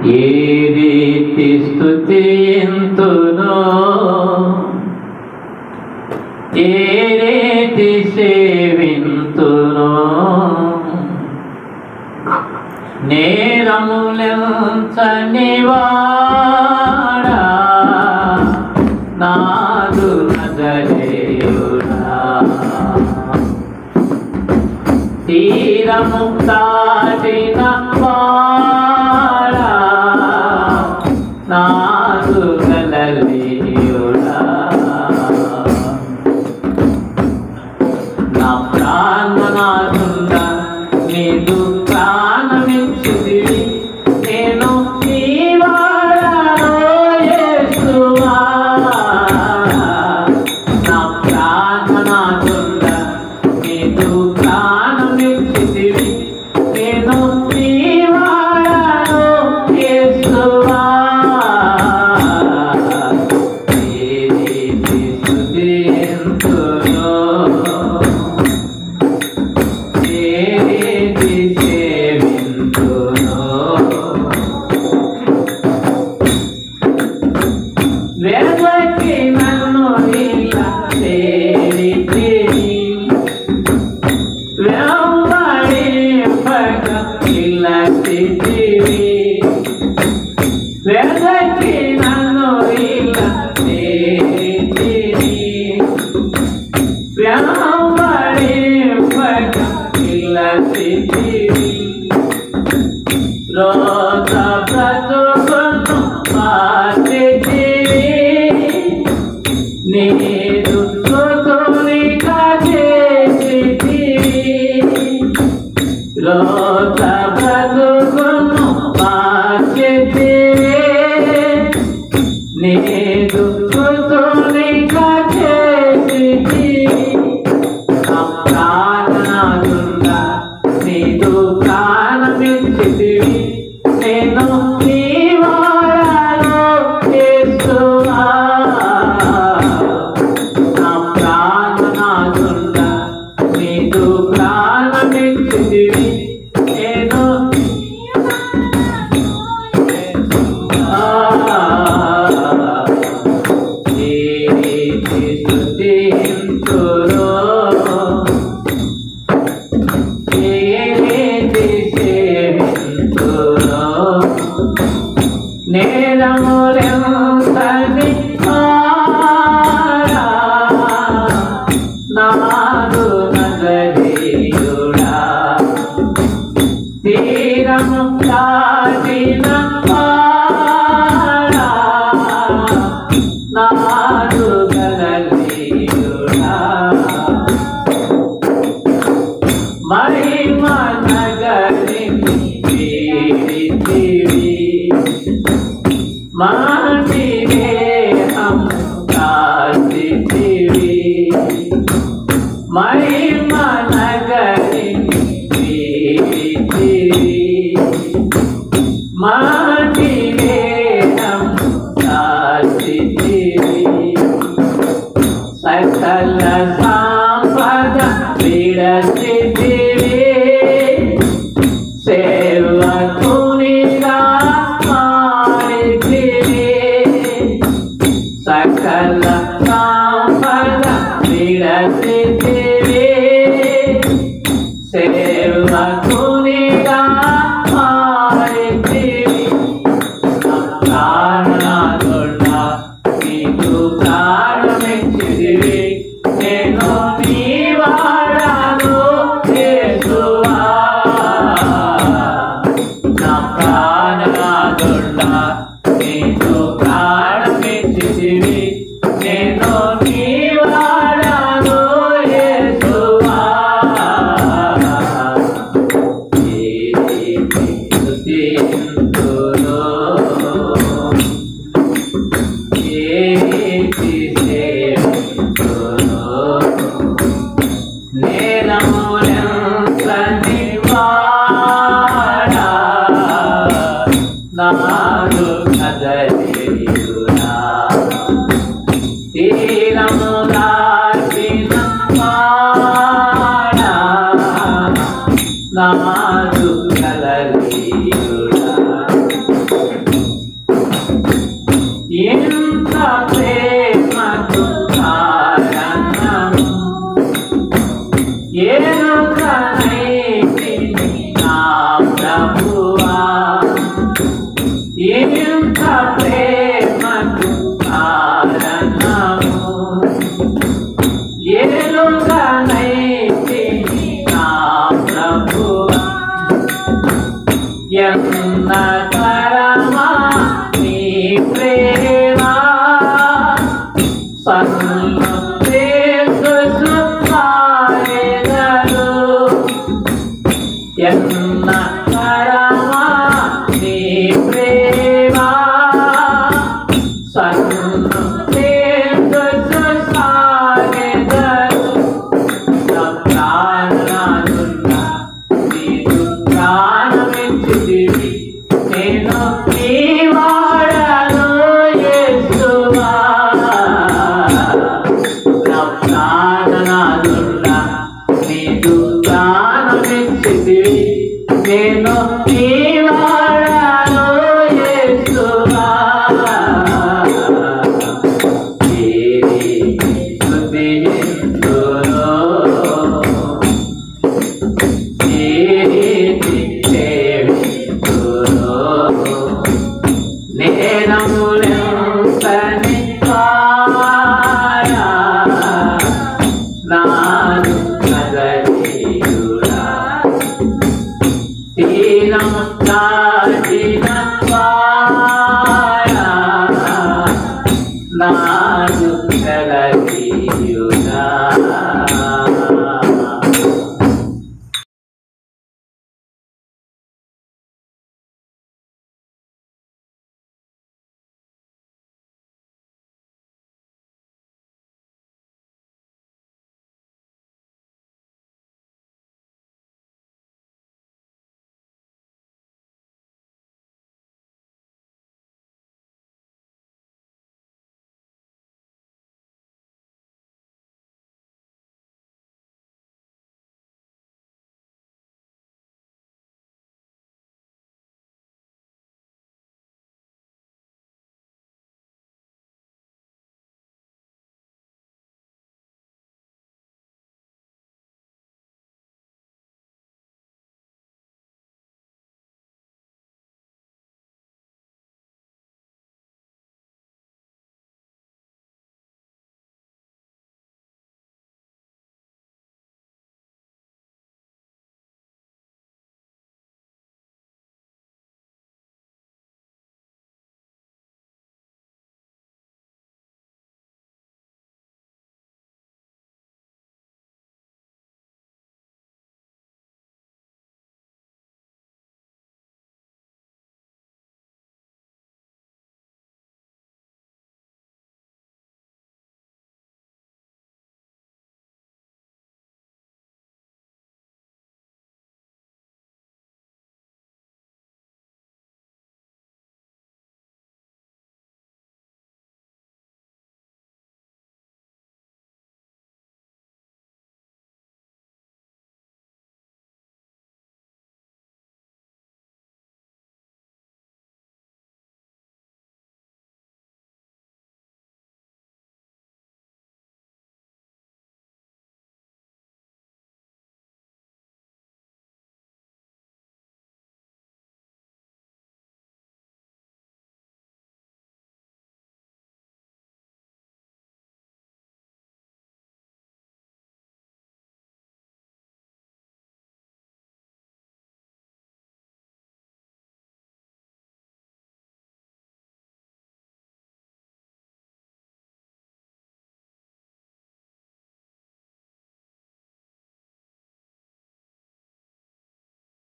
ఏ రీతి స్తుతింతునో, ఏ రీతి సేవింతునో, నేరములెంచని వాడా నాదు నజరేయుడా, తీరము దాటిన వాడా నాదు గలలీయుడా, నా ప్రాణనాథుడ నీదు ప్రాణమిచ్చితివి, నేను నీ వాడను యేసువా. నా ప్రాణనాథుడ నీదు ప్రాణమిచ్చితివి, నేను నీ వాడను యేసువా. ఏ రీతి స్తుతింతునో, ఏ రీతి సేవింతునో, వెదకి నన్ను ఇలా తేడితివి, వెంబడింపక పిలచితివి, వెదకి నన్ను ఇలా తేడితివి, వెంబడింపక పిలచితివి, రోత బ్రతుకును మార్చితివి, నీదు స్తుతునిగా చేసితివి, రోత బ్రతుకును మార్చితివి, నీదు స్తుతునిగా చేసితివి. నా ప్రాణనాథుడ నీదు ప్రాణమిచ్చితివి, నేను నీ వాడను యేసువా. నా ప్రాణనాథుడ నీదు ప్రాణమిచ్చితివి, నేను యేసువా. ఏ రీతి స్తుతింతునో, ఏ రీతి సేవింతునో, నేరములెంచని వాడా నాదు నజరేయుడా, తీరము దాటిన వాడా నాదు గలలీయుడా, మహిమ నగరిని వీడితివి, మాటి దేహం కాచితివి, మహిమ నగరిని వీడితివి, మాటి దేహం కాచితివి, సకల సంపద విడచితివి, సేవకునిగా మారితివి, సకల సంపద విడచితివి, సేవకునిగా మారితివి. నా ప్రాణనాథుడ నీదు ప్రాణమిచ్చితివి, నేను నీ వాడను యేసువా. నా ప్రాణనాథుడ నీదు ప్రాణమిచ్చితివి, నేను నీ వాడను యేసువా. ఏ రీతి స్తుతింతునో, ఏ రీతి సేవింతునో, నేరములెంచని వాడా నాదు నజరేయుడా, తీరము దాటిన వాడా నాదు గలలీయుడా, ఇంత ప్రేమ